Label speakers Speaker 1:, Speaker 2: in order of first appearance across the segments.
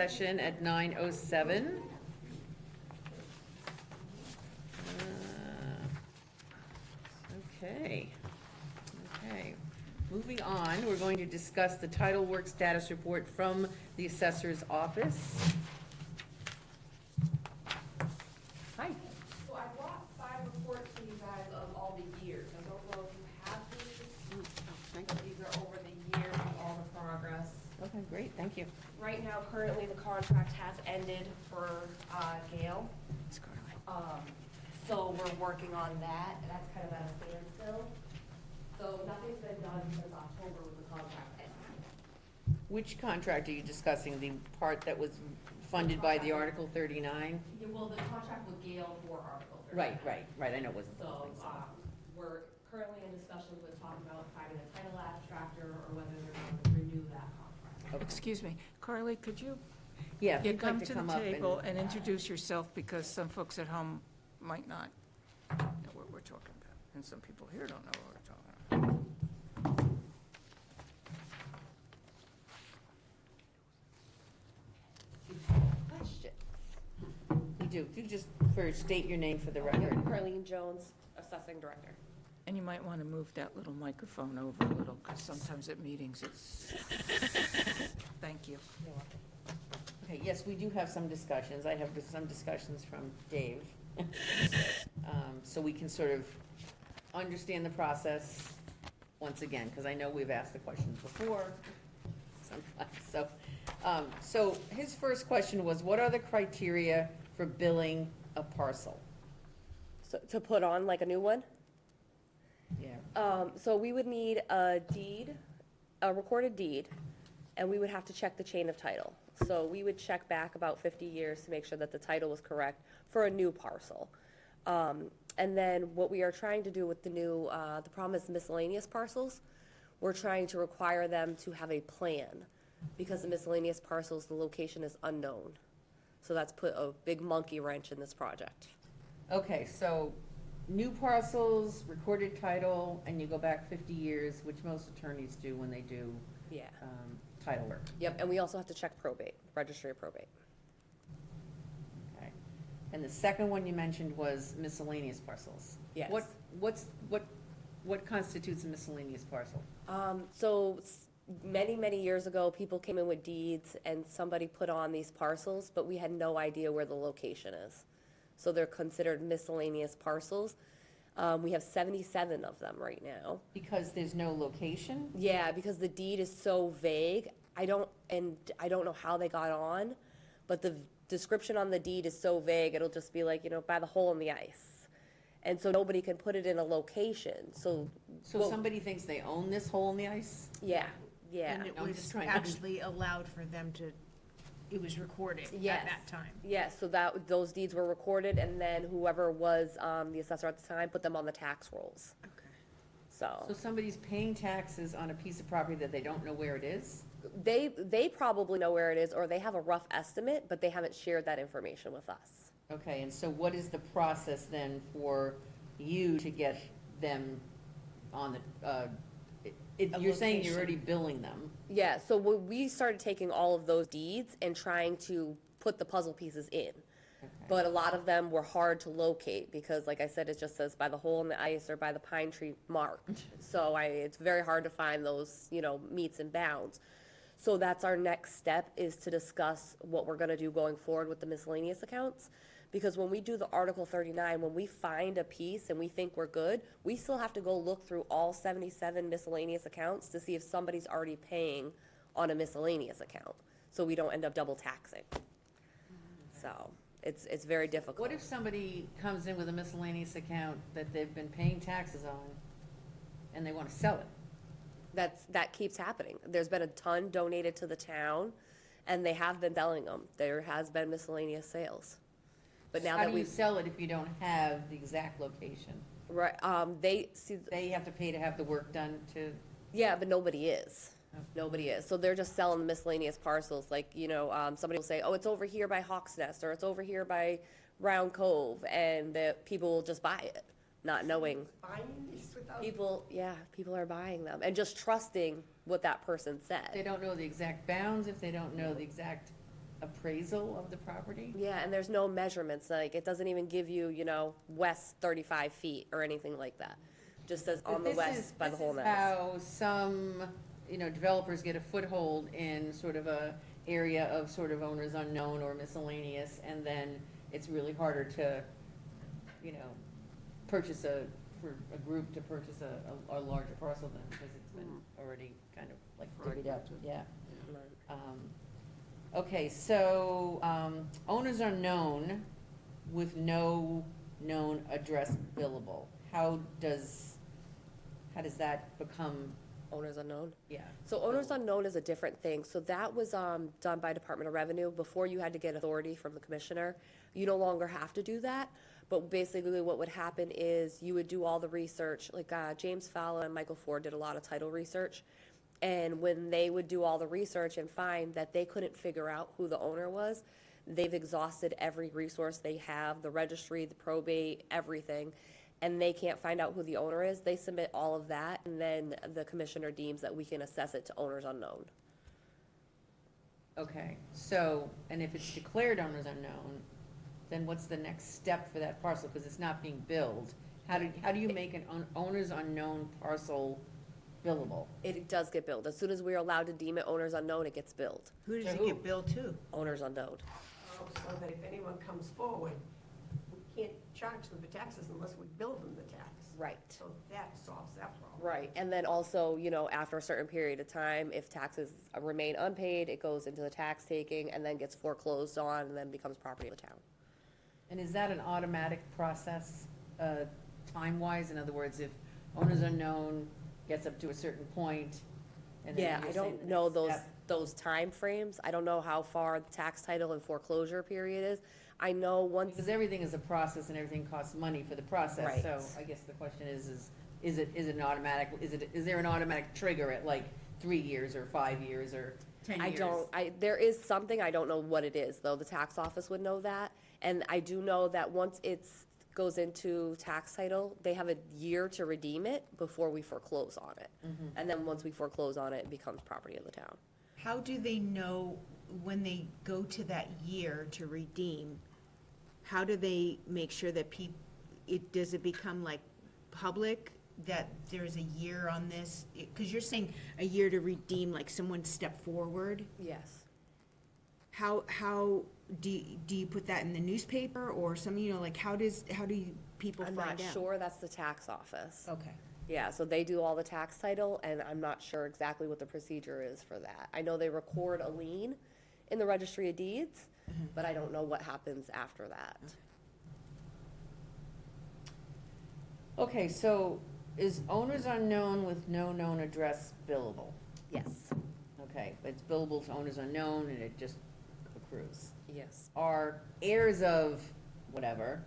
Speaker 1: session at 9:07. Okay. Moving on, we're going to discuss the title work status report from the assessor's office. Hi.
Speaker 2: So I brought 5 reports to you guys of all the years. I don't know if you have these, but these are over the years of all the progress.
Speaker 1: Okay, great, thank you.
Speaker 2: Right now, currently, the contract has ended for Gale. So we're working on that, and that's kind of at a standstill. So nothing's been done since October with the contract ending.
Speaker 1: Which contract are you discussing? The part that was funded by the Article 39?
Speaker 2: Yeah, well, the contract with Gale for Article 39.
Speaker 1: Right, I know it wasn't.
Speaker 2: So we're currently in discussions with talking about finding a title abstractor or whether they're going to renew that contract.
Speaker 1: Okay.
Speaker 3: Excuse me, Carly, could you
Speaker 1: Yeah, if you'd
Speaker 3: come
Speaker 1: like
Speaker 3: to
Speaker 1: come
Speaker 3: the
Speaker 1: up
Speaker 3: table and introduce yourself, because some folks at home might not know what we're talking about, and some people here don't know what we're talking about.
Speaker 1: Questions? You do. You just first state your name for the record.
Speaker 2: Carlene Jones, Assessing Director.
Speaker 3: And you might want to move that little microphone over a little, because sometimes at meetings it's, thank you.
Speaker 2: You're welcome.
Speaker 1: Okay, yes, we do have some discussions. I have some discussions from Dave. So we can sort of understand the process once again, because I know we've asked the questions before sometimes. So his first question was, what are the criteria for billing a parcel?
Speaker 2: So to put on like a new one?
Speaker 1: Yeah.
Speaker 2: So we would need a deed, a recorded deed, and we would have to check the chain of title. So we would check back about 50 years to make sure that the title was correct for a new parcel. And then what we are trying to do with the new, the problem is miscellaneous parcels. We're trying to require them to have a plan, because the miscellaneous parcels, the location is unknown. So that's put a big monkey wrench in this project.
Speaker 1: Okay, so new parcels, recorded title, and you go back 50 years, which most attorneys do when they do
Speaker 2: Yeah.
Speaker 1: title work.
Speaker 2: Yep, and we also have to check probate, registry of probate.
Speaker 1: Okay. And the second one you mentioned was miscellaneous parcels.
Speaker 2: Yes.
Speaker 1: What constitutes a miscellaneous parcel?
Speaker 2: Many years ago, people came in with deeds and somebody put on these parcels, but we had no idea where the location is. So they're considered miscellaneous parcels. We have 77 of them right now.
Speaker 1: Because there's no location?
Speaker 2: Yeah, because the deed is so vague. I don't know how they got on, but the description on the deed is so vague, it'll just be like, by the hole in the ice. And so nobody can put it in a location, so.
Speaker 1: Somebody thinks they own this hole in the ice?
Speaker 2: Yeah.
Speaker 4: And it
Speaker 1: I'm
Speaker 4: was
Speaker 1: just trying to-
Speaker 4: actually allowed for them to, it was recorded at
Speaker 2: Yes.
Speaker 4: that time.
Speaker 2: Yes, so those deeds were recorded, and then whoever was the assessor at the time put them on the tax rolls.
Speaker 4: Okay.
Speaker 1: So somebody's paying taxes on a piece of property that they don't know where it is?
Speaker 2: They probably know where it is, or they have a rough estimate, but they haven't shared that information with us.
Speaker 1: Okay, and so what is the process then for you to get them on the, you're saying you're already billing them?
Speaker 2: Yeah, so we started taking all of those deeds and trying to put the puzzle pieces in.
Speaker 1: Okay.
Speaker 2: But a lot of them were hard to locate because, like I said, it just says by the hole in the ice or by the pine tree marked. So it's very hard to find those, meets and bounds. So that's our next step, is to discuss what we're gonna do going forward with the miscellaneous accounts. Because when we do the Article 39, when we find a piece and we think we're good, we still have to go look through all 77 miscellaneous accounts to see if somebody's already paying on a miscellaneous account, so we don't end up double taxing. So it's very difficult.
Speaker 1: What if somebody comes in with a miscellaneous account that they've been paying taxes on and they want to sell it?
Speaker 2: That keeps happening. There's been a ton donated to the town, and they have been selling them. There has been miscellaneous sales. But now
Speaker 1: How
Speaker 2: that
Speaker 1: do
Speaker 2: we
Speaker 1: you sell it if you don't have the exact location?
Speaker 2: right,
Speaker 1: They have to pay to have the work done to,
Speaker 2: yeah, but nobody is.
Speaker 1: Okay.
Speaker 2: Nobody is. So they're just selling miscellaneous parcels. Like, somebody will say, oh, it's over here by Hawk's Nest, or it's over here by Round Cove, and the people will just buy it, not knowing.
Speaker 4: Buying these without.
Speaker 2: People are buying them and just trusting what that person
Speaker 1: they
Speaker 2: said.
Speaker 1: don't know the exact bounds, if they don't know the exact appraisal of the property?
Speaker 2: Yeah, and there's no measurements, like, it doesn't even give you, you know, west 35 feet or anything like that. Just says on the
Speaker 1: But
Speaker 2: west by the whole
Speaker 1: This is
Speaker 2: nest.
Speaker 1: how some, developers get a foothold in sort of a area of sort of owners unknown or miscellaneous, and then it's really harder to, purchase for a group to purchase a larger parcel than, because it's been already kind of like divvied up, yeah. Okay, so, owners unknown with no known address billable. How does that become,
Speaker 2: Owners unknown.
Speaker 1: yeah?
Speaker 2: So owners unknown is a different thing. So that was done by Department of Revenue. Before you had to get authority from the commissioner. You no longer have to do that. But basically what would happen is you would do all the research, like James Fowler and Michael Ford did a lot of title research. And when they would do all the research and find that they couldn't figure out who the owner was, they've exhausted every resource they have, the registry, the probate, everything, and they can't find out who the owner is, they submit all of that, and then the commissioner deems that we can assess it to owners unknown.
Speaker 1: Okay, so, and if it's declared owners unknown, then what's the next step for that parcel? Because it's not being billed. How do you make an owners unknown parcel billable?
Speaker 2: It does get billed. As soon as we're allowed to deem it owners unknown, it gets billed.
Speaker 4: Who does
Speaker 1: To
Speaker 4: it
Speaker 1: who?
Speaker 4: get billed to?
Speaker 2: Owners unknown.
Speaker 5: So that if anyone comes forward, we can't charge them for taxes unless we bill them the tax.
Speaker 2: Right.
Speaker 5: So that solves that problem.
Speaker 2: Right, and then also, after a certain period of time, if taxes remain unpaid, it goes into the tax taking and then gets foreclosed on and then becomes property of the town.
Speaker 1: And is that an automatic process, time-wise? In other words, if owners unknown gets up to a certain point, and then
Speaker 2: Yeah,
Speaker 1: you're
Speaker 2: I
Speaker 1: saying
Speaker 2: don't
Speaker 1: the
Speaker 2: know
Speaker 1: next
Speaker 2: those,
Speaker 1: step-
Speaker 2: those timeframes. I don't know how far the tax title and foreclosure period is. I know once,
Speaker 1: Because everything is a process and everything costs money for the process,
Speaker 2: Right.
Speaker 1: so I guess the question is it an automatic, is there an automatic trigger at like 3 years or 5 years or 10 years?
Speaker 2: there is something, I don't know what it is, though. The tax office would know that. And I do know that once goes into tax title, they have a year to redeem it before we foreclose on it. And then once we foreclose on it, it becomes property of the town.
Speaker 4: How do they know when they go to that year to redeem? How do they make sure that does it become like public, that there's a year on this? Because you're saying a year to redeem, like someone step forward.
Speaker 2: Yes.
Speaker 4: How do you put that in the newspaper or something, like how do people
Speaker 2: I'm
Speaker 4: find
Speaker 2: not
Speaker 4: out?
Speaker 2: sure, that's the tax office.
Speaker 4: Okay.
Speaker 2: Yeah, so they do all the tax title, and I'm not sure exactly what the procedure is for that. I know they record a lien in the registry of deeds, but I don't know what happens after that.
Speaker 1: Okay, so is owners unknown with no known address billable?
Speaker 2: Yes,
Speaker 1: Okay, it's billable to owners unknown and it just accrues.
Speaker 2: yes,
Speaker 1: Are heirs of whatever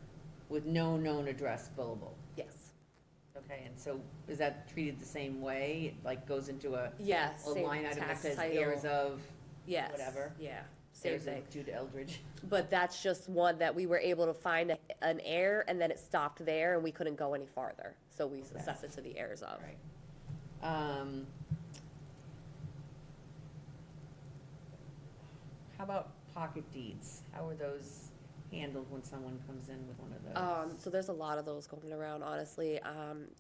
Speaker 1: with no known address billable?
Speaker 2: yes.
Speaker 1: Okay, and so is that treated the same way? It like goes into a
Speaker 2: Yes, same
Speaker 1: line item that
Speaker 2: tax
Speaker 1: says
Speaker 2: title.
Speaker 1: heirs of
Speaker 2: Yes.
Speaker 1: whatever?
Speaker 2: Yeah, same
Speaker 1: heirs
Speaker 2: thing.
Speaker 1: of Judah Eldridge?
Speaker 2: But that's just one that we were able to find an heir, and then it stopped there, and we couldn't go any farther. So we
Speaker 1: Okay.
Speaker 2: assessed it to the heirs of.
Speaker 1: Right. How about pocket deeds? How are those handled when someone comes in with one of those?
Speaker 2: So there's a lot of those going around, honestly.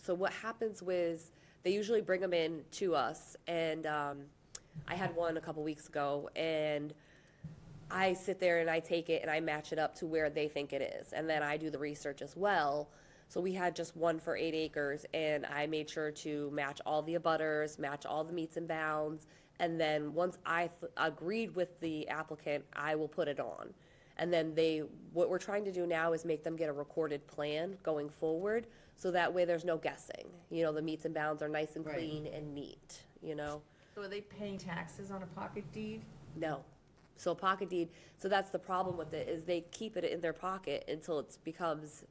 Speaker 2: So what happens was, they usually bring them in to us, and I had one a couple weeks ago, and I sit there and I take it and I match it up to where they think it is, and then I do the research as well. So we had just one for 8 acres, and I made sure to match all the abutters, match all the meets and bounds, and then once I agreed with the applicant, I will put it on. And then what we're trying to do now is make them get a recorded plan going forward, so that way there's no guessing. The meets and bounds are nice and
Speaker 1: Right.
Speaker 2: clean and neat,
Speaker 1: So are they paying taxes on a pocket deed?
Speaker 2: No. So a pocket deed, so that's the problem with it, is they keep it in their pocket until it becomes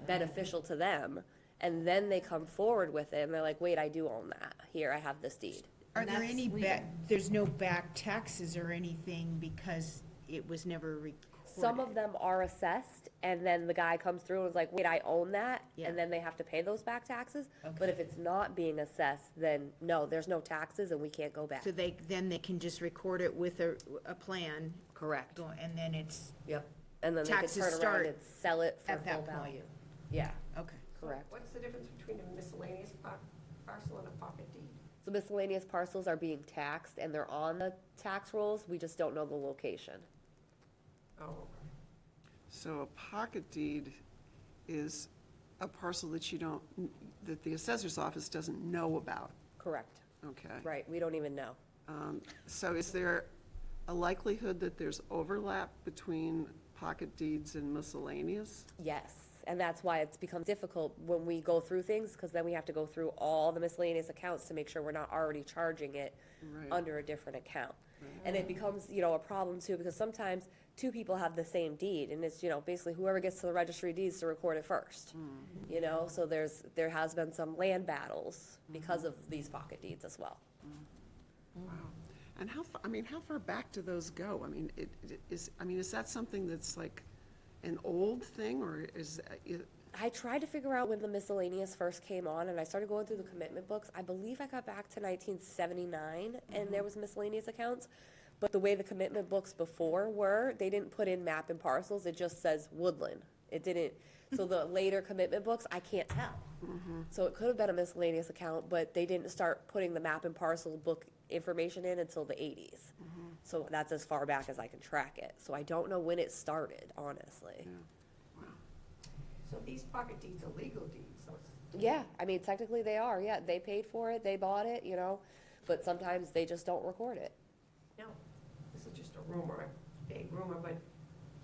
Speaker 2: beneficial to them. And then they come forward with it and they're like, wait, I do own that. Here, I have this deed.
Speaker 4: Are
Speaker 1: And
Speaker 4: there
Speaker 1: that's
Speaker 4: any
Speaker 1: legal.
Speaker 4: there's no back taxes or anything because it was never recorded?
Speaker 2: Some of them are assessed, and then the guy comes through and is like, wait, I own that,
Speaker 4: Yeah.
Speaker 2: and then they have to pay those back taxes.
Speaker 4: Okay.
Speaker 2: But if it's not being assessed, then no, there's no taxes and we can't go back.
Speaker 4: So then they can just record it with a plan
Speaker 2: Correct.
Speaker 4: And then it's
Speaker 2: Yep. And then they could
Speaker 4: Taxes
Speaker 2: turn around
Speaker 4: start
Speaker 2: and sell it for
Speaker 4: at
Speaker 2: full
Speaker 4: that
Speaker 2: value.
Speaker 4: point.
Speaker 2: Yeah,
Speaker 4: Okay.
Speaker 2: correct.
Speaker 5: What's the difference between a miscellaneous parcel and a pocket deed?
Speaker 2: So miscellaneous parcels are being taxed and they're on the tax rolls, we just don't know the location.
Speaker 5: Oh, okay.
Speaker 6: So a pocket deed is a parcel that you don't, that the assessor's office doesn't know about,
Speaker 2: Correct.
Speaker 6: okay?
Speaker 2: Right, we don't even know.
Speaker 6: So is there a likelihood that there's overlap between pocket deeds and miscellaneous?
Speaker 2: Yes, and that's why it's become difficult when we go through things, because then we have to go through all the miscellaneous accounts to make sure we're not already charging it
Speaker 6: Right.
Speaker 2: under a different account. And it becomes, a problem too, because sometimes two people have the same deed, and it's, basically whoever gets to the registry of deeds to record it first. So there has been some land battles because of these pocket deeds as well.
Speaker 6: Wow. And how far back do those go? Is that something that's like an old thing, or is,
Speaker 2: I tried to figure out when the miscellaneous first came on, and I started going through the commitment books. I believe I got back to 1979, and there was miscellaneous accounts. But the way the commitment books before were, they didn't put in map and parcels. It just says woodland. It didn't. So the later commitment books, I can't tell. So it could have been a miscellaneous account, but they didn't start putting the map and parcel book information in until the 80s. So that's as far back as I can track it. So I don't know when it started, honestly.
Speaker 5: So these pocket deeds are legal deeds, so it's,
Speaker 2: Yeah, I mean, technically they are, yeah, they paid for it, they bought it, but sometimes they just don't record it.
Speaker 5: no, this is just a rumor, a vague rumor, but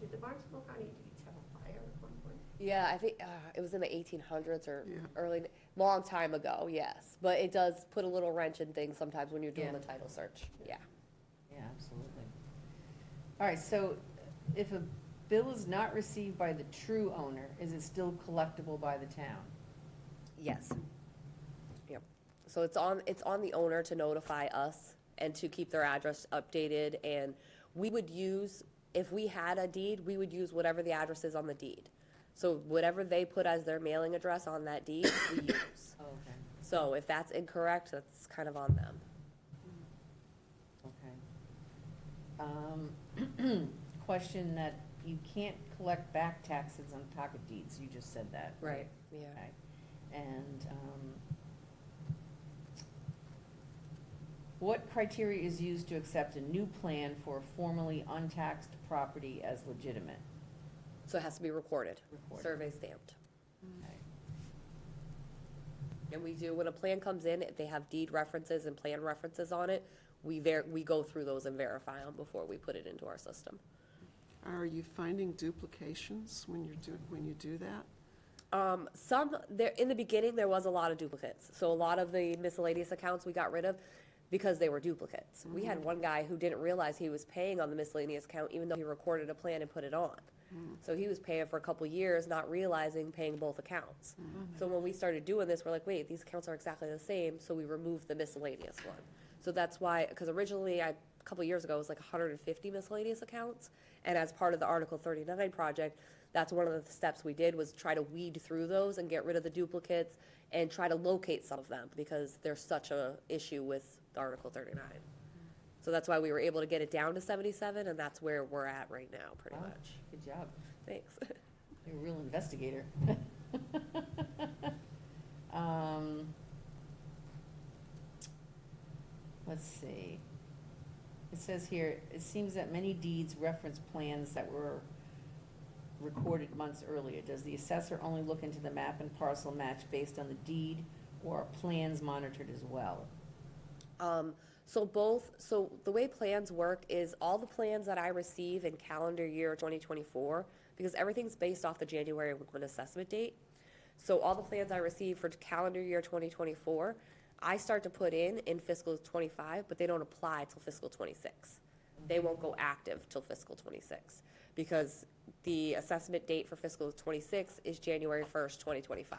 Speaker 5: did the Barnstable County deeds have a fire at one point?
Speaker 2: Yeah, I think, it was in the 1800s or
Speaker 6: Yeah.
Speaker 2: early, long time ago, yes, but it does put a little wrench in things sometimes when you're doing
Speaker 1: Yeah.
Speaker 2: the title search, yeah.
Speaker 1: Yeah, absolutely. All right, so if a bill is not received by the true owner, is it still collectible by the town?
Speaker 2: Yes. Yep. So it's on the owner to notify us and to keep their address updated, and we would use, if we had a deed, we would use whatever the address is on the deed. So whatever they put as their mailing address on that deed, we use.
Speaker 1: Oh, okay,
Speaker 2: So if that's incorrect, that's kind of on them.
Speaker 1: okay. Question that you can't collect back taxes on pocket deeds, you just said that.
Speaker 2: Right, yeah.
Speaker 1: Okay. And, what criteria is used to accept a new plan for a formerly untaxed property as legitimate?
Speaker 2: So it has to be recorded,
Speaker 1: Recorded.
Speaker 2: survey stamped.
Speaker 1: Okay.
Speaker 2: And we do, when a plan comes in, if they have deed references and plan references on it, we go through those and verify them before we put it into our system.
Speaker 6: are you finding duplications when you do that?
Speaker 2: In the beginning, there was a lot of duplicates. So a lot of the miscellaneous accounts we got rid of because they were duplicates. We had one guy who didn't realize he was paying on the miscellaneous account even though he recorded a plan and put it on. So he was paying for a couple years, not realizing paying both accounts. So when we started doing this, we're like, wait, these accounts are exactly the same, so we removed the miscellaneous one. So that's why, because originally, a couple years ago, it was like 150 miscellaneous accounts. And as part of the Article 39 project, that's one of the steps we did, was try to weed through those and get rid of the duplicates and try to locate some of them, because there's such a issue with Article 39. So that's why we were able to get it down to 77, and that's where we're at right now, pretty
Speaker 1: Wow,
Speaker 2: much.
Speaker 1: Good job.
Speaker 2: Thanks.
Speaker 1: You're a real investigator. Let's see. It says here, it seems that many deeds reference plans that were recorded months earlier. Does the assessor only look into the map and parcel match based on the deed, or are plans monitored as well?
Speaker 2: So the way plans work is all the plans that I receive in calendar year 2024, because everything's based off the January 1 assessment date. So all the plans I receive for calendar year 2024, I start to put in fiscal 25, but they don't apply till fiscal 26. They won't go active till fiscal 26, because the assessment date for fiscal 26 is January 1st, 2025.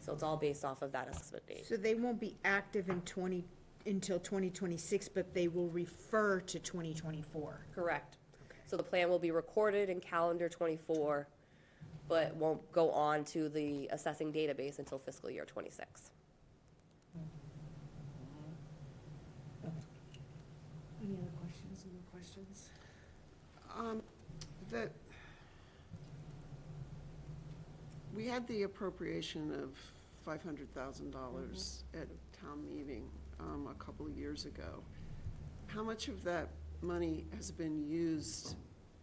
Speaker 2: So it's all based off of that assessment date.
Speaker 4: So they won't be active until 2026, but they will refer to 2024.
Speaker 2: Correct. So the plan will be recorded in calendar '24, but won't go on to the assessing database until fiscal year '26.
Speaker 4: Any other questions? Any more questions?
Speaker 6: That, we had the appropriation of $500,000 at town meeting a couple of years ago. How much of that money has been used?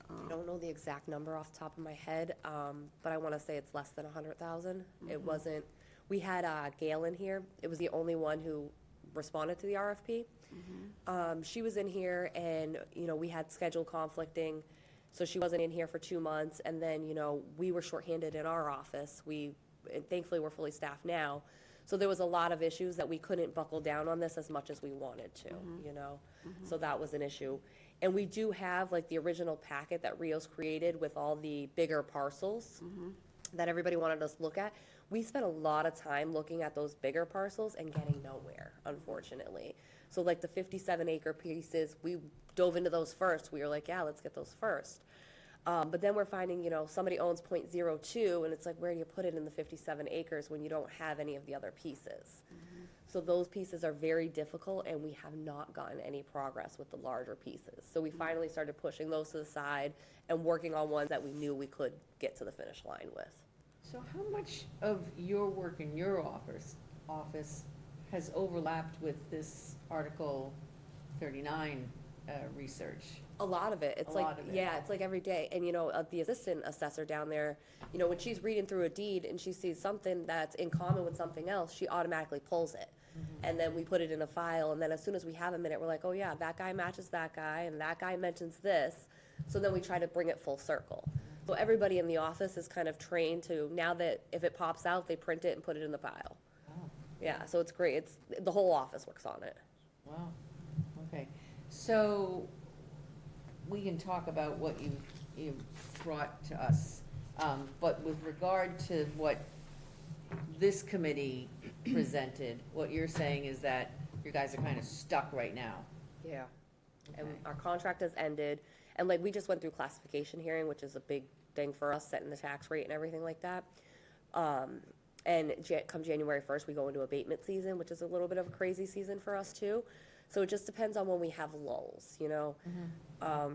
Speaker 2: I don't know the exact number off the top of my head, but I want to say it's less than 100,000. It wasn't, we had Gail in here. It was the only one who responded to the RFP. She was in here and, you know, we had schedule conflicting, so she wasn't in here for 2 months. And then, you know, we were shorthanded in our office. And thankfully, we're fully staffed now. So there was a lot of issues that we couldn't buckle down on this as much as we wanted to, you know? So that was an issue. And we do have like the original packet that Rios created with all the bigger parcels that everybody wanted us to look at. We spent a lot of time looking at those bigger parcels and getting nowhere, unfortunately. So like the 57-acre pieces, we dove into those first. We were like, yeah, let's get those first. But then we're finding, you know, somebody owns .02, and it's like, where do you put it in the 57 acres when you don't have any of the other pieces? So those pieces are very difficult, and we have not gotten any progress with the larger pieces. So we finally started pushing those to the side and working on ones that we knew we could get to the finish line with.
Speaker 1: So how much of your work in your office has overlapped with this Article 39 research?
Speaker 2: A lot of it. It's
Speaker 1: A
Speaker 2: like,
Speaker 1: lot of it.
Speaker 2: yeah, it's like every day. And, you know, the assistant assessor down there, you know, when she's reading through a deed and she sees something that's in common with something else, she automatically pulls it. And then we put it in a file, and then as soon as we have a minute, we're like, oh yeah, that guy matches that guy, and that guy mentions this. So then we try to bring it full circle. So everybody in the office is kind of trained to, now that if it pops out, they print it and put it in the file.
Speaker 1: Oh,
Speaker 2: Yeah, so it's great. The whole office works on it.
Speaker 1: wow, okay. So we can talk about what you've brought to us. But with regard to what this committee presented, what you're saying is that you guys are kind of stuck right now.
Speaker 2: Yeah. And
Speaker 1: Okay.
Speaker 2: our contract has ended, and like, we just went through classification hearing, which is a big thing for us, setting the tax rate and everything like that. And come January 1st, we go into abatement season, which is a little bit of a crazy season for us too. So it just depends on when we have lulls, you know?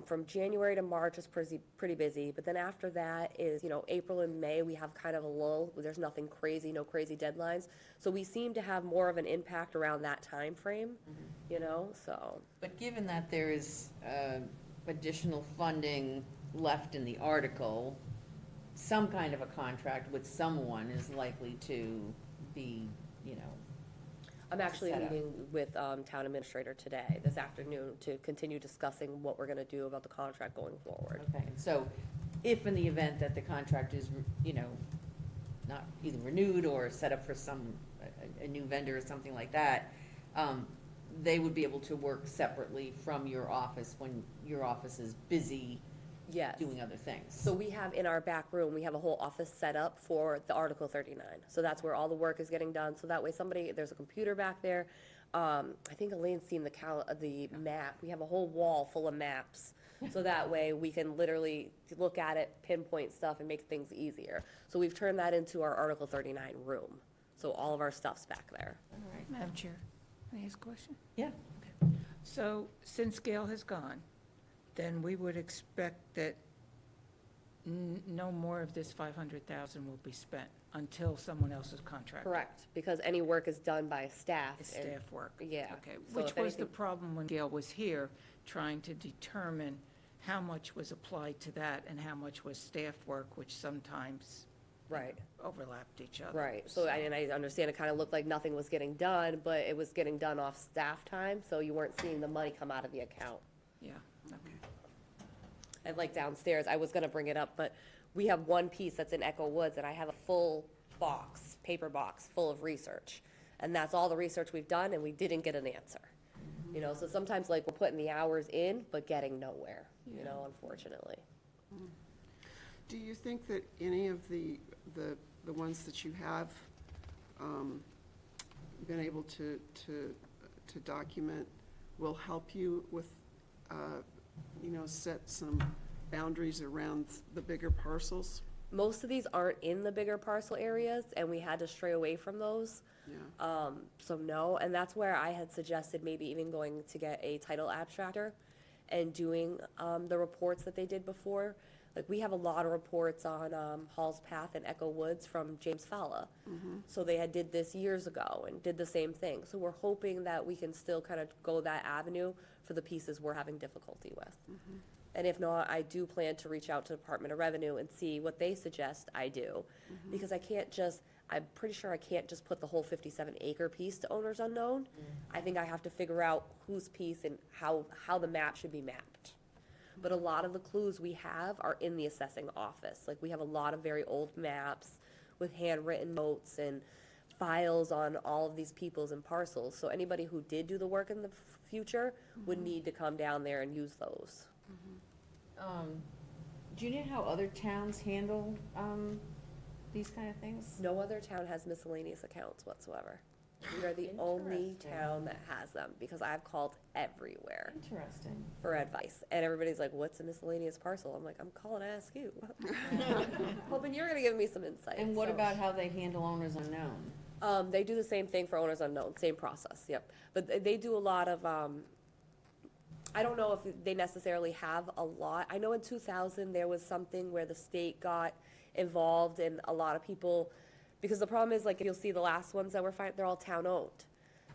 Speaker 2: From January to March is pretty busy, but then after that is, you know, April and May, we have kind of a lull, where there's nothing crazy, no crazy deadlines. So we seem to have more of an impact around that time frame, you know, so.
Speaker 1: But given that there is additional funding left in the article, some kind of a contract with someone is likely to be, you know,
Speaker 2: I'm actually
Speaker 1: set up.
Speaker 2: meeting with town administrator today, this afternoon, to continue discussing what we're gonna do about the contract going forward.
Speaker 1: okay. So if in the event that the contract is, you know, not either renewed or set up for a new vendor or something like that, they would be able to work separately from your office when your office is busy
Speaker 2: Yes.
Speaker 1: doing other things.
Speaker 2: So we have in our back room, we have a whole office set up for the Article 39. So that's where all the work is getting done. So that way there's a computer back there. I think Elaine's seen the map. We have a whole wall full of maps. So that way we can literally look at it, pinpoint stuff, and make things easier. So we've turned that into our Article 39 room. So all of our stuff's back there.
Speaker 1: All right.
Speaker 3: Madam Chair, can I ask a question?
Speaker 1: Yeah.
Speaker 3: So since Gail has gone, then we would expect that no more of this 500,000 will be spent until someone else's contract.
Speaker 2: Correct, because any work is done by staff.
Speaker 3: It's
Speaker 2: and-
Speaker 3: staff work.
Speaker 2: Yeah.
Speaker 3: Okay,
Speaker 2: So
Speaker 3: which
Speaker 2: if
Speaker 3: was the
Speaker 2: anything-
Speaker 3: problem when Gail was here, trying to determine how much was applied to that and how much was staff work, which sometimes
Speaker 2: Right.
Speaker 3: overlapped each other.
Speaker 2: Right, so, and I understand it kind of looked like nothing was getting done, but it was getting done off staff time, so you weren't seeing the money come out of the account.
Speaker 3: Yeah, okay.
Speaker 2: And like downstairs, I was gonna bring it up, but we have one piece that's in Echo Woods, and I have a full box, paper box, full of research. And that's all the research we've done, and we didn't get an answer. You know, so sometimes like we're putting the hours in, but getting nowhere, you know, unfortunately.
Speaker 6: Do you think that any of the ones that you have been able to document will help you with, you know, set some boundaries around the bigger parcels?
Speaker 2: Most of these aren't in the bigger parcel areas, and we had to stray away from those.
Speaker 6: Yeah.
Speaker 2: So no, and that's where I had suggested maybe even going to get a title abstractor and doing, the reports that they did before. Like, we have a lot of reports on, Hall's Path and Echo Woods from James Falla. So they had did this years ago and did the same thing. So we're hoping that we can still kind of go that avenue for the pieces we're having difficulty with. And if not, I do plan to reach out to Department of Revenue and see what they suggest I do. Because I'm pretty sure I can't just put the whole 57-acre piece to owners unknown. I think I have to figure out whose piece and how the map should be mapped. But a lot of the clues we have are in the assessing office. Like, we have a lot of very old maps with handwritten notes and files on all of these peoples and parcels. So anybody who did do the work in the future would need to come down there and use those.
Speaker 1: Do you know how other towns handle, these kind of things?
Speaker 2: No other town has miscellaneous accounts whatsoever. We are the only
Speaker 1: Interesting.
Speaker 2: town that has them, because I've called everywhere
Speaker 1: Interesting.
Speaker 2: for advice. And everybody's like, what's a miscellaneous parcel? I'm like, I'm calling to ask you. Hoping you're gonna give me some insight.
Speaker 1: And what
Speaker 2: So,
Speaker 1: about how they handle owners unknown?
Speaker 2: They do the same thing for owners unknown, same process, yep. But they do a lot of, I don't know if they necessarily have a lot. I know in 2000, there was something where the state got involved, and a lot of people, because the problem is, like, you'll see the last ones that were they're all town-owned.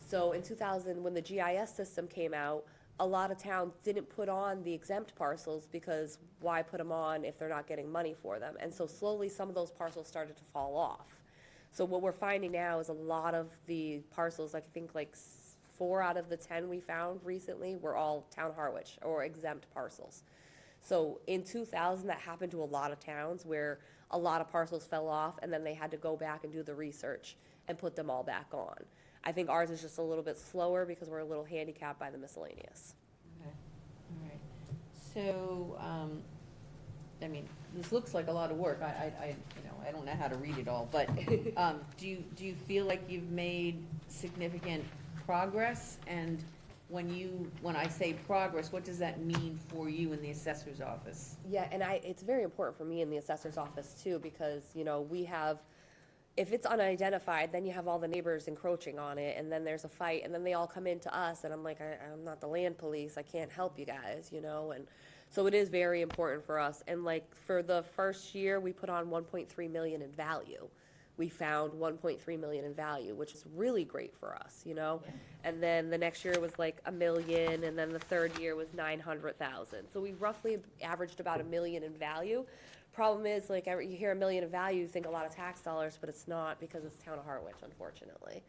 Speaker 2: So in 2000, when the GIS system came out, a lot of towns didn't put on the exempt parcels, because why put them on if they're not getting money for them? And so slowly, some of those parcels started to fall off. So what we're finding now is a lot of the parcels, like, I think like 4 out of the 10 we found recently were all town Harwich or exempt parcels. So in 2000, that happened to a lot of towns where a lot of parcels fell off, and then they had to go back and do the research and put them all back on. I think ours is just a little bit slower because we're a little handicapped by the miscellaneous.
Speaker 1: Okay, all right. So, I mean, this looks like a lot of work. I don't know how to read it all, but, do you feel like you've made significant progress? And when I say progress, what does that mean for you in the assessor's office?
Speaker 2: Yeah, and it's very important for me in the assessor's office too, because, we have, if it's unidentified, then you have all the neighbors encroaching on it, and then there's a fight, and then they all come into us, and I'm like, I'm not the land police, I can't help you guys, and so it is very important for us. And like, for the first year, we put on 1.3 million in value. We found 1.3 million in value, which is really great for us, And then the next year was like $1 million, and then the third year was 900,000. So we roughly averaged about $1 million in value. Problem is, like, you hear $1 million in value, you think a lot of tax dollars, but it's not, because it's town of Harwich, unfortunately.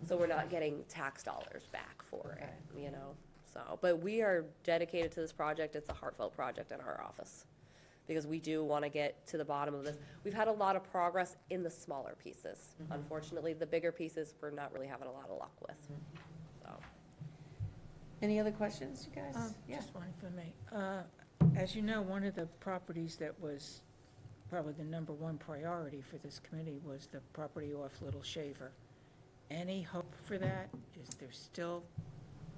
Speaker 2: So we're not getting tax dollars back for it, So, but we are dedicated to this project. It's a heartfelt project in our office, because we do want to get to the bottom of this. We've had a lot of progress in the smaller pieces. Unfortunately, the bigger pieces, we're not really having a lot of luck with, so.
Speaker 1: Any other questions, you guys? Yeah.
Speaker 3: Just one for me. As you know, one of the properties that was probably the number one priority for this committee was the property off Little Shaver. Any hope for that? Is there still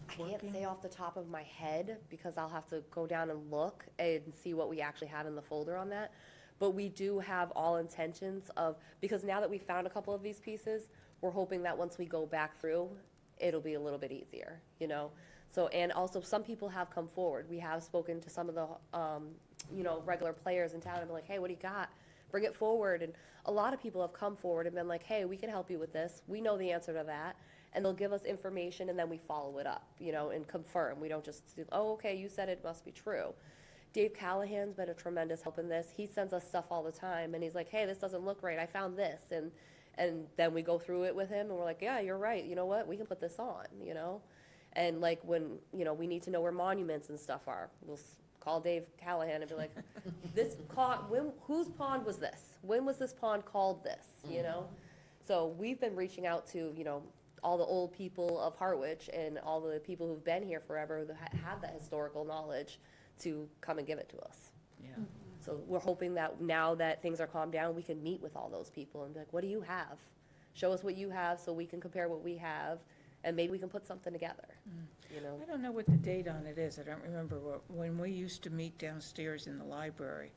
Speaker 2: I can't
Speaker 3: working?
Speaker 2: say off the top of my head, because I'll have to go down and look and see what we actually have in the folder on that. But we do have all intentions of, because now that we found a couple of these pieces, we're hoping that once we go back through, it'll be a little bit easier, So, and also, some people have come forward. We have spoken to some of the, regular players in town and been like, hey, what do you got? Bring it forward. And a lot of people have come forward and been like, hey, we can help you with this. We know the answer to that. And they'll give us information, and then we follow it up, and confirm. We don't just do, oh, okay, you said it must be true. Dave Callahan's been a tremendous help in this. He sends us stuff all the time, and he's like, hey, this doesn't look right. I found this. And then we go through it with him, and we're like, yeah, you're right. You know what? We can put this on, And like, when, we need to know where monuments and stuff are, we'll call Dave Callahan and be like, whose pond was this? When was this pond called this, So we've been reaching out to, all the old people of Harwich and all the people who've been here forever that have that historical knowledge to come and give it to us.
Speaker 3: Yeah.
Speaker 2: So we're hoping that now that things are calmed down, we can meet with all those people and be like, what do you have? Show us what you have so we can compare what we have, and maybe we can put something together,
Speaker 3: I don't know what the date on it is. I don't remember. When we used to meet downstairs in the library,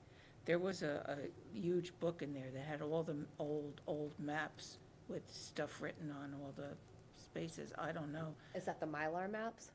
Speaker 3: there was a huge book in there that had all the old maps with stuff written on all the spaces. I don't know.
Speaker 2: Is that the Mylar maps?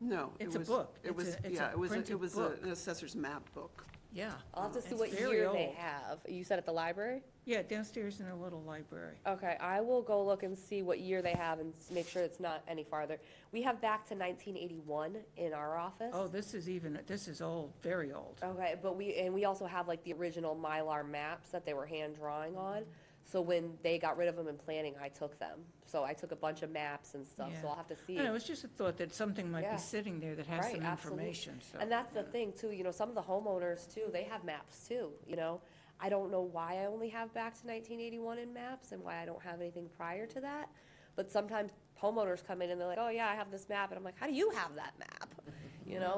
Speaker 6: No.
Speaker 3: It's a
Speaker 6: was-
Speaker 3: book.
Speaker 6: It
Speaker 3: It's
Speaker 6: was,
Speaker 3: a
Speaker 6: yeah, it was,
Speaker 3: printed
Speaker 6: it was
Speaker 3: book.
Speaker 6: an assessor's map book.
Speaker 3: Yeah.
Speaker 2: I'll have to see
Speaker 3: It's
Speaker 2: what
Speaker 3: very
Speaker 2: year they
Speaker 3: old.
Speaker 2: have. You said at the library?
Speaker 3: Yeah, downstairs in a little library.
Speaker 2: Okay, I will go look and see what year they have and make sure it's not any farther. We have back to 1981 in our office.
Speaker 3: Oh, this is old, very old.
Speaker 2: Okay, but we also have like the original Mylar maps that they were hand drawing on. So when they got rid of them in planning, I took them. So I took a bunch of maps and stuff, so
Speaker 3: Yeah.
Speaker 2: I'll have to see.
Speaker 3: And it was just a thought that something might
Speaker 2: Yeah.
Speaker 3: be sitting there that has
Speaker 2: Right,
Speaker 3: some
Speaker 2: absolutely.
Speaker 3: information, so.
Speaker 2: And that's the thing too, some of the homeowners too, they have maps too, I don't know why I only have back to 1981 in maps and why I don't have anything prior to that. But sometimes homeowners come in and they're like, oh yeah, I have this map. And I'm like, how do you have that map?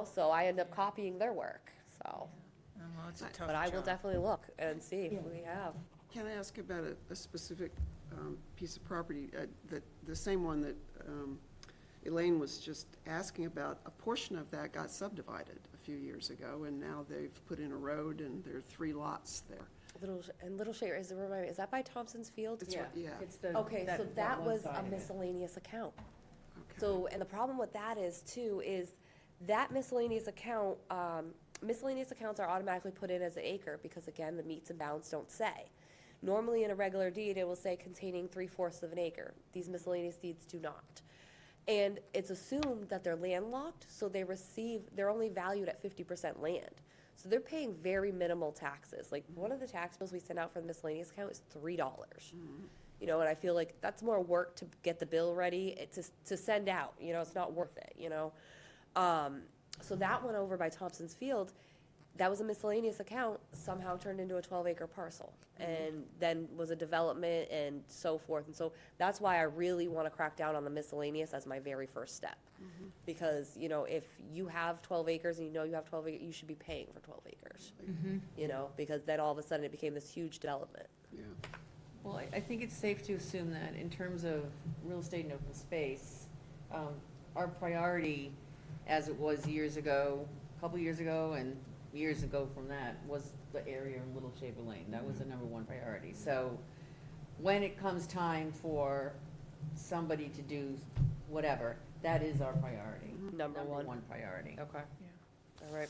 Speaker 2: So I end up copying their work, so.
Speaker 3: Oh, well, it's a tough
Speaker 2: But I will
Speaker 3: job.
Speaker 2: definitely look and see if we have.
Speaker 6: Can I ask about a specific piece of property, the same one that Elaine was just asking about? A portion of that got subdivided a few years ago, and now they've put in a road, and there are 3 lots there.
Speaker 2: Little Shaver, remind me, is that by Thompson's Field?
Speaker 6: It's right- yeah.
Speaker 1: It's the.
Speaker 2: Okay, so that
Speaker 1: one
Speaker 2: was
Speaker 1: side
Speaker 2: a
Speaker 1: of it.
Speaker 2: miscellaneous account.
Speaker 6: Okay.
Speaker 2: So, and the problem with that is too, is that miscellaneous accounts are automatically put in as an acre because again, the meets and bounds don't say. Normally in a regular deed, it will say containing 3/4 of an acre. These miscellaneous deeds do not. And it's assumed that they're landlocked, so they're only valued at 50% land. So they're paying very minimal taxes. Like, one of the tax bills we send out for the miscellaneous account is $3. And I feel like that's more work to get the bill ready, to send out, it's not worth it, So that one over by Thompson's Field, that was a miscellaneous account, somehow turned into a 12-acre parcel. And then was a development and so forth. And so that's why I really want to crack down on the miscellaneous as my very first step. Because, if you have 12 acres and you have 12 acres, you should be paying for 12 acres. Because then all of a sudden it became this huge development.
Speaker 6: Yeah.
Speaker 1: Well, I think it's safe to assume that in terms of real estate and open space, our priority, as it was years ago, a couple years ago, and years ago from that, was the area in Little Shaver Lane. That was the number one priority. So when it comes time for somebody to do whatever, that is our priority.
Speaker 2: Number one.
Speaker 1: Priority.
Speaker 2: Okay.
Speaker 3: Yeah.
Speaker 2: All right.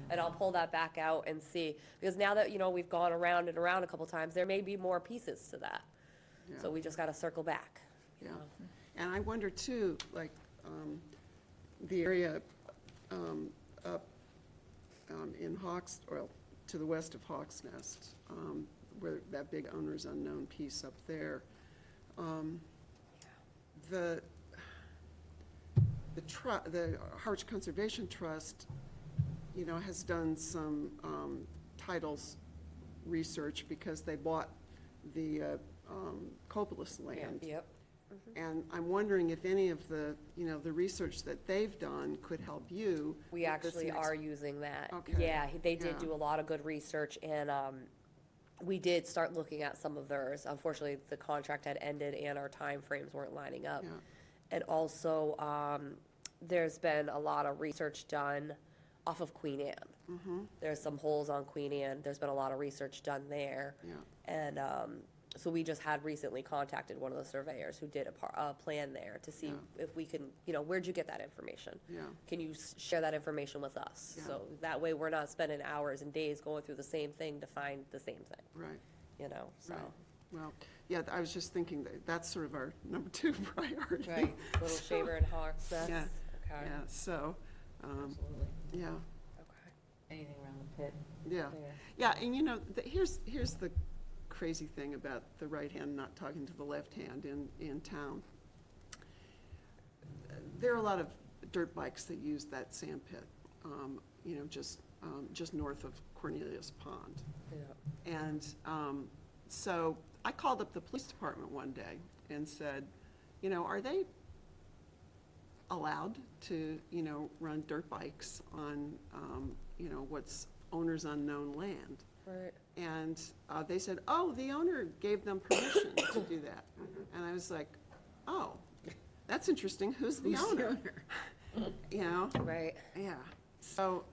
Speaker 2: And I'll pull that back out and see, because now that, we've gone around and around a couple times, there may be more pieces to that.
Speaker 6: Yeah.
Speaker 2: So we just got to circle back.
Speaker 6: Yeah, and I wonder too, like, the area up in to the west of Hawks Nest, where that big owner's unknown piece up there, the Harwich Conservation Trust, has done some titles research because they bought the Copolis land.
Speaker 2: Yep.
Speaker 6: And I'm wondering if any of the, the research that they've done could help you.
Speaker 2: We
Speaker 6: with this
Speaker 2: actually
Speaker 6: next-
Speaker 2: are using that.
Speaker 6: Okay.
Speaker 2: Yeah, they did
Speaker 6: Yeah.
Speaker 2: do a lot of good research, and we did start looking at some of theirs. Unfortunately, the contract had ended and our timeframes weren't lining up.
Speaker 6: Yeah.
Speaker 2: And also, there's been a lot of research done off of Queen Anne. There's some holes on Queen Anne. There's been a lot of research done there.
Speaker 6: Yeah.
Speaker 2: And so we just had recently contacted one of the surveyors who did a plan there to see
Speaker 6: Yeah.
Speaker 2: if we can, where'd you get that information?
Speaker 6: Yeah.
Speaker 2: Can you share that information with us?
Speaker 6: Yeah.
Speaker 2: So that way we're not spending hours and days going through the same thing to find the same thing,
Speaker 6: Right,
Speaker 2: so.
Speaker 6: right. Well, yeah, I was just thinking that's sort of our number 2 priority.
Speaker 1: Right.
Speaker 2: Little Shaver and Hawks Nest?
Speaker 6: Yeah.
Speaker 2: Okay,
Speaker 6: Yeah, so,
Speaker 1: Absolutely.
Speaker 6: yeah,
Speaker 2: okay.
Speaker 1: Anything around the pit.
Speaker 6: yeah.
Speaker 2: There.
Speaker 6: Yeah, and here's the crazy thing about the right hand not talking to the left hand in town. There are a lot of dirt bikes that use that sand pit, just north of Cornelius Pond.
Speaker 2: Yeah.
Speaker 6: And so I called up the police department one day and said, are they allowed to, run dirt bikes on, what's owner's unknown land?
Speaker 2: Right.
Speaker 6: And they said, oh, the owner gave them permission to do that. And I was like, oh, that's interesting. Who's the owner?
Speaker 2: Right.
Speaker 6: Yeah. So,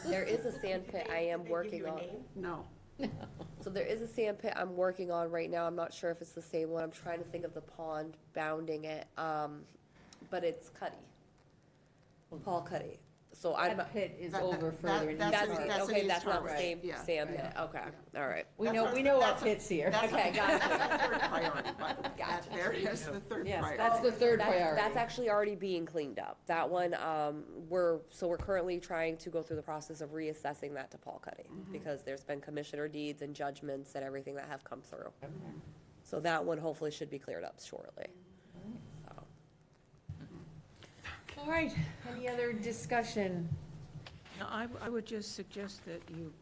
Speaker 2: There is a sand pit I am
Speaker 5: They give
Speaker 2: working
Speaker 5: you a
Speaker 2: on.
Speaker 5: name?
Speaker 6: no.
Speaker 2: So there is a sand pit I'm working on right now. I'm not sure if it's the same one. I'm trying to think of the pond bounding it. But it's Cuddy. Paul Cuddy. So I'm,
Speaker 1: That pit is
Speaker 6: That-
Speaker 1: over
Speaker 6: that-
Speaker 1: further in
Speaker 6: that's
Speaker 1: East
Speaker 6: in-
Speaker 1: Harwich.
Speaker 6: that's in
Speaker 2: okay,
Speaker 6: East
Speaker 2: that's not the
Speaker 6: Harwich.
Speaker 2: same
Speaker 6: Yeah,
Speaker 2: sand
Speaker 6: yeah.
Speaker 2: pit, okay, all right.
Speaker 1: We
Speaker 6: That's
Speaker 1: know our
Speaker 6: that's a-
Speaker 1: pits here.
Speaker 6: That's
Speaker 2: Okay, gotcha.
Speaker 6: That's the third priority, but that
Speaker 2: Gotcha.
Speaker 6: there is the third
Speaker 1: Yes,
Speaker 6: priority.
Speaker 1: that's the third
Speaker 2: That's
Speaker 1: priority.
Speaker 2: actually already being cleaned up. That one, we're currently trying to go through the process of reassessing that to Paul Cuddy, because there's been commissioner deeds and judgments and everything that have come through.
Speaker 1: Okay.
Speaker 2: So that one hopefully should be cleared up shortly. So,
Speaker 1: All right, any other discussion?
Speaker 3: Now, I would just suggest that you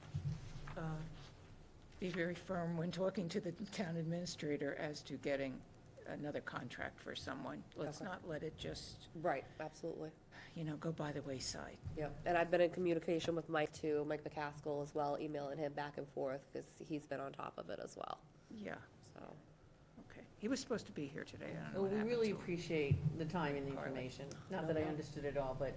Speaker 3: be very firm when talking to the town administrator as to getting another contract for someone. Let's
Speaker 2: Okay.
Speaker 3: not let it just,
Speaker 2: right, absolutely.
Speaker 3: go by the wayside.
Speaker 2: Yep, and I've been in communication with Mike too, Mike McCaskill as well, emailing him back and forth, because he's been on top of it as well,
Speaker 3: Yeah,
Speaker 2: so.
Speaker 3: okay. He was supposed to be here today. I don't know
Speaker 1: Well,
Speaker 3: what
Speaker 1: we
Speaker 3: happened
Speaker 1: really
Speaker 3: to him.
Speaker 1: appreciate the time and the
Speaker 3: Carly.
Speaker 1: information. Not that I understood it all, but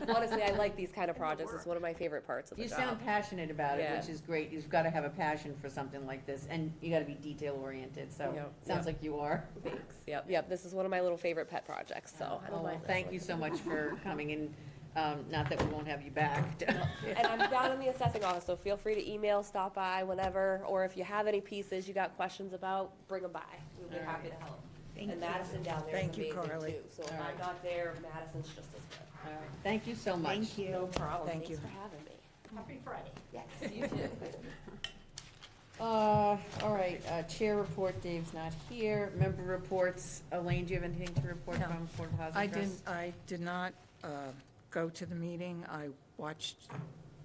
Speaker 2: Honestly, I like these kind of projects, it's one of my favorite parts of the
Speaker 1: you
Speaker 2: job.
Speaker 1: sound passionate about it,
Speaker 2: Yeah.
Speaker 1: which is great. You've got to have a passion for something like this, and you got to be detail-oriented, so
Speaker 2: Yep,
Speaker 1: sounds
Speaker 2: yep.
Speaker 1: like you are.
Speaker 2: Thanks, yep, this is one of my little favorite pet projects, so I
Speaker 1: Oh,
Speaker 2: don't
Speaker 1: well,
Speaker 2: mind this
Speaker 1: thank
Speaker 2: one.
Speaker 1: you so much for coming in, not that we won't have you back.
Speaker 2: And I'm down in the assessing office, so feel free to email, stop by whenever, or if you have any pieces you got questions about, bring them by. We'd be
Speaker 1: All
Speaker 2: happy
Speaker 1: right.
Speaker 2: to help.
Speaker 4: Thank
Speaker 2: And
Speaker 4: you.
Speaker 2: Madison down there is
Speaker 3: Thank you,
Speaker 2: amazing
Speaker 3: Carly.
Speaker 2: too, so if
Speaker 1: All
Speaker 2: I'm
Speaker 1: right.
Speaker 2: not there, Madison's just as good.
Speaker 1: All right, thank you so much.
Speaker 4: Thank you.
Speaker 2: No problem,
Speaker 3: Thank
Speaker 2: thanks
Speaker 3: you.
Speaker 2: for having me.
Speaker 5: Happy Friday.
Speaker 2: Yes, you too.
Speaker 1: All right, chair report, Dave's not here. Member reports, Elaine, do you have anything to report
Speaker 3: No.
Speaker 1: from Affordable Housing Trust?
Speaker 3: I did not go to the meeting. I watched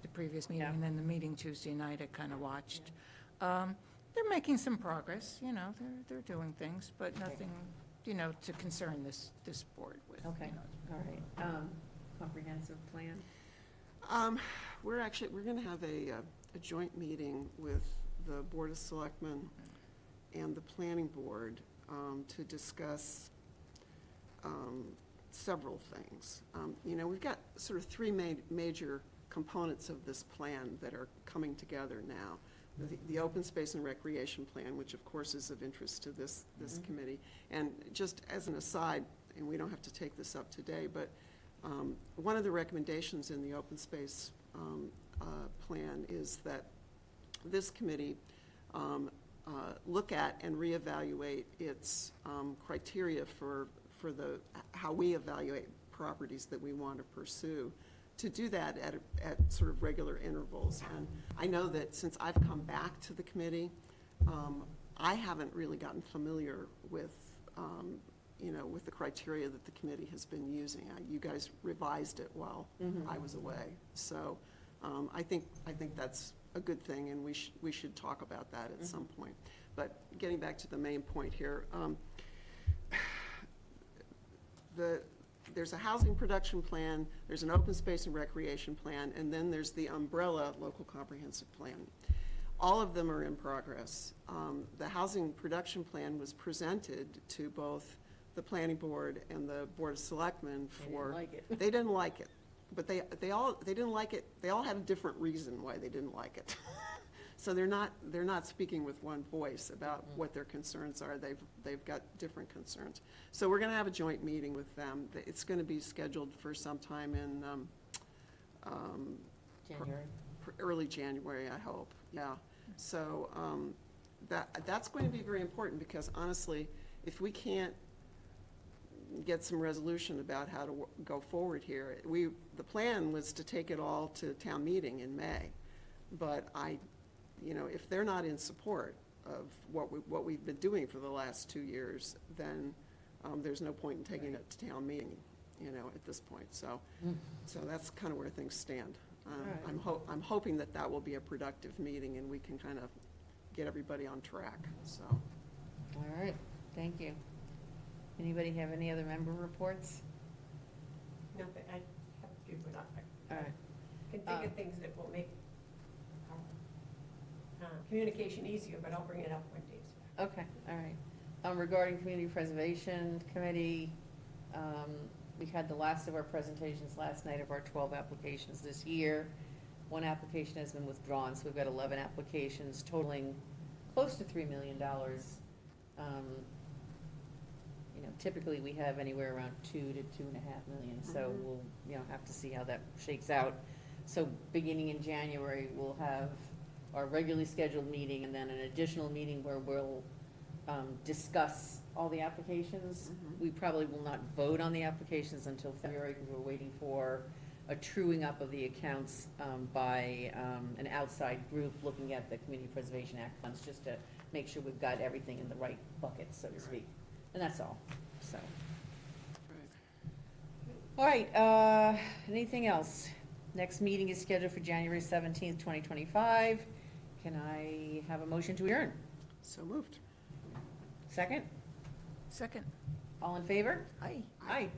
Speaker 3: the previous meeting,
Speaker 1: Yeah.
Speaker 3: and then the meeting Tuesday night, I kind of watched. They're making some progress, they're doing things, but nothing, to concern this board with.
Speaker 1: Okay, all right. Comprehensive plan?
Speaker 6: We're gonna have a joint meeting with the Board of Selectmen and the Planning Board to discuss several things. We've got sort of three major components of this plan that are coming together now. The open space and recreation plan, which of course is of interest to this committee. And just as an aside, and we don't have to take this up today, but one of the recommendations in the open space plan is that this committee look at and reevaluate its criteria for how we evaluate properties that we want to pursue, to do that at sort of regular intervals. And I know that since I've come back to the committee, I haven't really gotten familiar with, with the criteria that the committee has been using. You guys revised it while I was away. So I think that's a good thing, and we should talk about that at some point. But getting back to the main point here, there's a housing production plan, there's an open space and recreation plan, and then there's the umbrella local comprehensive plan. All of them are in progress. The housing production plan was presented to both the planning board and the board of selectmen
Speaker 1: They didn't
Speaker 6: for.
Speaker 1: like it.
Speaker 6: They didn't like it, but they all didn't like it, they all had a different reason why they didn't like it. So they're not speaking with one voice about what their concerns are. They've got different concerns. So we're gonna have a joint meeting with them. It's gonna be scheduled for sometime in,
Speaker 1: January?
Speaker 6: early January, I hope, yeah. So, that's going to be very important, because honestly, if we can't get some resolution about how to go forward here, the plan was to take it all to town meeting in May. But if they're not in support of what we've been doing for the last 2 years, then there's no point in taking it to town meeting, at this point. So that's kind of where things stand.
Speaker 1: All
Speaker 6: I'm hoping that will be a productive meeting, and we can kind of get everybody on track, so.
Speaker 1: All right, thank you. Anybody have any other member reports?
Speaker 5: No, but I have a few, but I
Speaker 1: All right.
Speaker 5: can think of things that will make communication easier, but I'll bring it up when Dave's back.
Speaker 1: Okay, all right. Regarding Community Preservation Committee, we had the last of our presentations last night of our 12 applications this year. One application has been withdrawn, so we've got 11 applications totaling close to $3 million. typically we have anywhere around 2 to 2.5 million, so we'll, have to see how that shakes out. So beginning in January, we'll have our regularly scheduled meeting and then an additional meeting where we'll discuss all the applications. We probably will not vote on the applications until February because we're waiting for a truing up of the accounts by an outside group looking at the Community Preservation Act funds, just to make sure we've got everything in the right buckets, so to speak. And that's all, so.
Speaker 6: Right.
Speaker 1: All right, anything else? Next meeting is scheduled for January 17th, 2025. Can I have a motion to adjourn?
Speaker 6: So moved.
Speaker 1: Second?
Speaker 3: Second.
Speaker 1: All in favor?
Speaker 5: Aye.
Speaker 1: Aye.